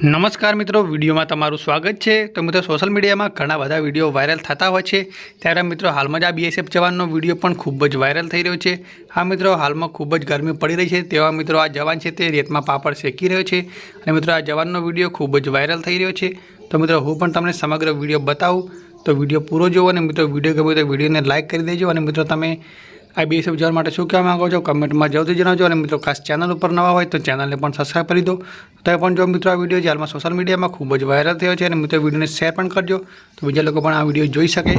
नमस्कार मित्रों, विडियो में तमारुं स्वागत है। तो मित्रों, सोशल मीडिया में घणा बधा विडियो वायरल थता होय छे, त्यारे मित्रों हाल में ज आ बीएसएफ जवाननो विडियो पण खूब ज वायरल थई रह्यो छे। हाँ मित्रों, हाल में खूब ज गर्मी पड़ी रही है, तेवा मित्रों आ जवान है ते रेत में पापड़ शेकी रह्यो छे अने मित्रों आ जवाननो विडियो खूब ज वायरल थई रह्यो छे। तो मित्रों हूँ पण तमने समग्र विडियो बताऊँ, तो विडियो पूरो जोवो अने मित्रों विडियो गमे तो विडियो ने लाइक कर देजो। अने मित्रों तमे आ बीएसएफ जवान माटे शुं कहेवा मांगो छो कमेंट में जल्दी जणावजो। अने मित्रों खास चैनल पर नवा होय तो चैनल ने पण सब्सक्राइब करी दो। तो पण जो मित्रों आ विडियो जे हालमां सोशल मीडिया में खूब ज वायरल थयो छे अने मित्रों विडियो ने शेर पण करजो तो बीजा लोको पण आ विडियो जोई शके।